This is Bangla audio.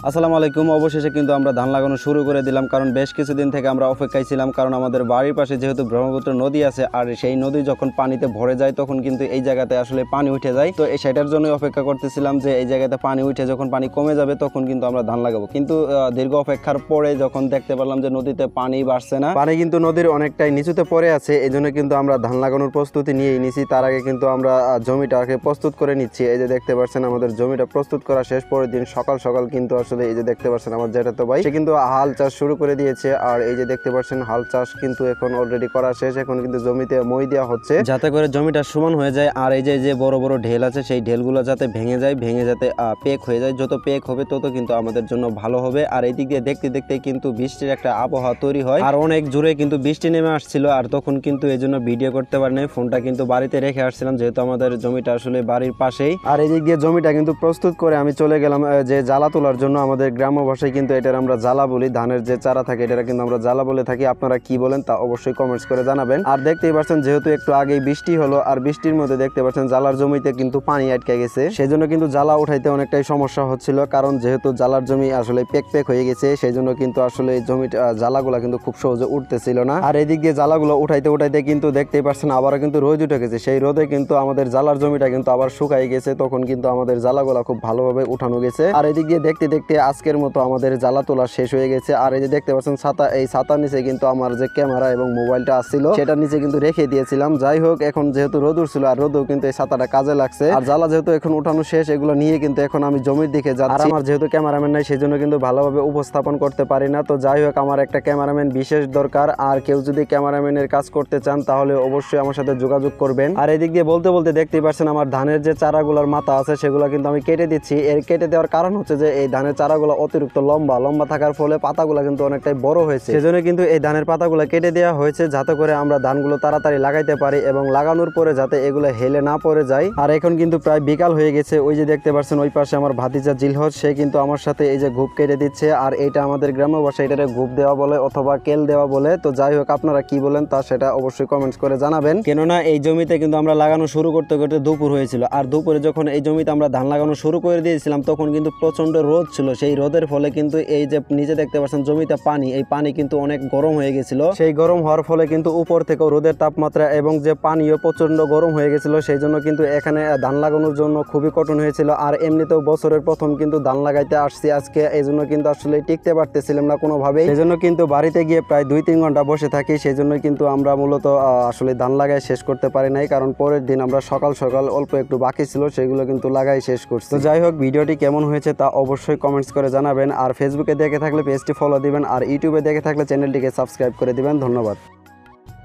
আসসালামু আলাইকুম। অবশেষে কিন্তু আমরা ধান লাগানো শুরু করে দিলাম, কারণ বেশ কিছুদিন থেকে আমরা অপেক্ষায় ছিলাম। কারণ আমাদের বাড়ির পাশে যেহেতু ব্রহ্মপুত্র নদী আছে, আর সেই নদী যখন পানিতে ভরে যায় তখন কিন্তু এই জায়গাতে আসলে পানি উঠে যায়। তো সেটার জন্যই অপেক্ষা করতেছিলাম যে এই জায়গাতে পানি উঠে যখন পানি কমে যাবে তখন কিন্তু আমরা ধান লাগাবো। কিন্তু দীর্ঘ অপেক্ষার পরে যখন দেখতে পারলাম যে নদীতে পানি বাড়ছে না, পানি কিন্তু নদীর অনেকটাই নিচুতে পড়ে আছে, এই জন্য কিন্তু আমরা ধান লাগানোর প্রস্তুতি নিয়েই নিছি। তার আগে কিন্তু আমরা জমিটাকে প্রস্তুত করে নিচ্ছি। এই যে দেখতে পাচ্ছেন আমাদের জমিটা প্রস্তুত করা শেষ। পরের দিন সকাল সকাল কিন্তু আসলে এই যে দেখতে পাচ্ছেন আমার জ্যাঠাতো ভাই সে কিন্তু হাল চাষ শুরু করে দিয়েছে। আর এই যে দেখতে পাচ্ছেন হাল চাষ কিন্তু এখন অলরেডি করা শেষ। এখন কিন্তু জমিতে মই দেওয়া হচ্ছে যাতে করে জমিটা সমান হয়ে যায়। আর এই যে বড় বড় ঢেল আছে সেই ঢেলগুলো যাতে ভেঙে যায়, ভেঙে যাতে পেক হয়ে যায়। যত পেক হবে তত কিন্তু আমাদের জন্য ভালো হবে। আর এই দিক দিয়ে দেখতে দেখতে কিন্তু বৃষ্টির একটা আবহাওয়া তৈরি হয়, আর অনেক জোরে কিন্তু বৃষ্টি নেমে আসছিল। আর তখন কিন্তু এই জন্য ভিডিও করতে পারিনি, ফোনটা কিন্তু বাড়িতে রেখে আসছিলাম যেহেতু আমাদের জমিটা আসলে বাড়ির পাশেই। আর এই দিক দিয়ে জমিটা কিন্তু প্রস্তুত করে আমি চলে গেলাম যে জ্বালা তোলার জন্য। আমাদের গ্রাম্য ভাষায় কিন্তু এটার আমরা জ্বালা বলি, ধানের যে চারা থাকে এটা কিন্তু আমরা জ্বালা বলে থাকি। আপনারা কি বলেন তা অবশ্যই কমেন্টস করে জানাবেন। আর দেখতেই পাচ্ছেন যেহেতু একটু আগেই বৃষ্টি হলো, আর বৃষ্টির মধ্যে দেখতে পাচ্ছেন জ্বালার জমিতে কিন্তু পানি আটকে গেছে, সেই জন্য কিন্তু জ্বালা উঠাইতে অনেকটাই সমস্যা হচ্ছিল। কারণ যেহেতু জ্বালার জমি আসলে পেক হয়ে গেছে, সেই জন্য কিন্তু আসলে জমিটা জ্বালাগুলা কিন্তু খুব সহজে উঠতেছিল না। আর এদিক দিয়ে জ্বালাগুলো উঠাইতে কিন্তু দেখতেই পাচ্ছেন আবারও কিন্তু রোদ উঠে গেছে। সেই রোদে কিন্তু আমাদের জ্বালার জমিটা কিন্তু আবার শুকাই গেছে, তখন কিন্তু আমাদের জ্বালাগুলা খুব ভালোভাবে উঠানো গেছে। আর এদিক দিয়ে দেখতে দেখতে আজকের মতো আমাদের জ্বালা তোলা শেষ হয়ে গেছে। আর এই যে দেখতে পাচ্ছেন ছাতা, এই ছাতার নিচে কিন্তু আমার যে ক্যামেরা এবং মোবাইলটা আসছিল সেটার নিচে কিন্তু রেখে দিয়েছিলাম। যাই হোক, এখন যেহেতু রোদ উঠছিল আর রোদও কিন্তু এই ছাতাটা কাজে লাগছে। আর জ্বালা যেহেতু এখন উঠানো শেষ, এগুলো নিয়ে কিন্তু এখন আমি জমির দিকে যাচ্ছি। আর আমার যেহেতু ক্যামেরাম্যান নাই সেই জন্য কিন্তু ভালোভাবে উপস্থাপন করতে পারি না। তো যাই হোক, আমার একটা ক্যামেরাম্যান বিশেষ দরকার। আর কেউ যদি ক্যামেরাম্যানের কাজ করতে চান তাহলে অবশ্যই আমার সাথে যোগাযোগ করবেন। আর এদিক দিয়ে বলতে বলতে দেখতেই পাচ্ছেন আমার ধানের যে চারাগুলোর মাথা আছে সেগুলো কিন্তু আমি কেটে দিচ্ছি। এর কেটে দেওয়ার কারণ হচ্ছে যে এই ধানের চারাগুলো অতিরিক্ত লম্বা থাকার ফলে পাতাগুলো কিন্তু অনেকটাই বড় হয়েছে, সেজন্য কিন্তু এই ধানের পাতাগুলো কেটে দেওয়া হয়েছে যাতে করে আমরা ধানগুলো তাড়াতাড়ি লাগাইতে পারি এবং লাগানোর পরে যাতে এগুলো হেলে না পড়ে যায়। আর এখন কিন্তু প্রায় বিকাল হয়ে গেছে। ওই যে দেখতে পাচ্ছেন ওই পাশে আমার ভাতিজা জিলহজ, সে কিন্তু আমার সাথে এই যে ঘুপ কেটে দিচ্ছে। আর এইটা আমাদের গ্রাম্য ভাষায় এটারে ঘুপ দেওয়া বলে অথবা কেল দেওয়া বলে। তো যাই হোক, আপনারা কি বলেন তা সেটা অবশ্যই কমেন্টস করে জানাবেন। কেননা এই জমিতে কিন্তু আমরা লাগানো শুরু করতে করতে দুপুর হয়েছিল। আর দুপুরে যখন এই জমিতে আমরা ধান লাগানো শুরু করে দিয়েছিলাম তখন কিন্তু প্রচন্ড রোদ ছিল। সেই রোদের ফলে কিন্তু এই যে নিচে দেখতে পাচ্ছেন জমিতে পানি, এই পানি কিন্তু অনেক গরম হয়ে গেছিল। সেই গরম হওয়ার ফলে কিন্তু উপর থেকে রোদের তাপমাত্রা এবং যে পানিও প্রচন্ড গরম হয়ে গেছিল, সেই জন্য কিন্তু এখানে ধান লাগানোর জন্য খুবই কঠিন হয়েছিল। আর এমনিতেও বছরের প্রথম কিন্তু ধান লাগাইতে আসছি আজকে, এই জন্য কিন্তু আসলে টিকতে পারতেছিলাম না কোনোভাবেই। সেই জন্য কিন্তু বাড়িতে গিয়ে প্রায় 2-3 ঘন্টা বসে থাকি। সেই জন্য কিন্তু আমরা মূলত আসলে ধান লাগাই শেষ করতে পারি নাই, কারণ পরের দিন আমরা সকাল সকাল অল্প একটু বাকি ছিল সেগুলো কিন্তু লাগাই শেষ করছি। তো যাই হোক, ভিডিওটি কেমন হয়েছে তা অবশ্যই কমেন্টস করে জানাবেন। আর ফেসবুকে দেখে থাকলে পেজটি ফলো দিবেন, আর ইউটিউবে দেখে থাকলে চ্যানেলটিকে সাবস্ক্রাইব করে দিবেন। ধন্যবাদ।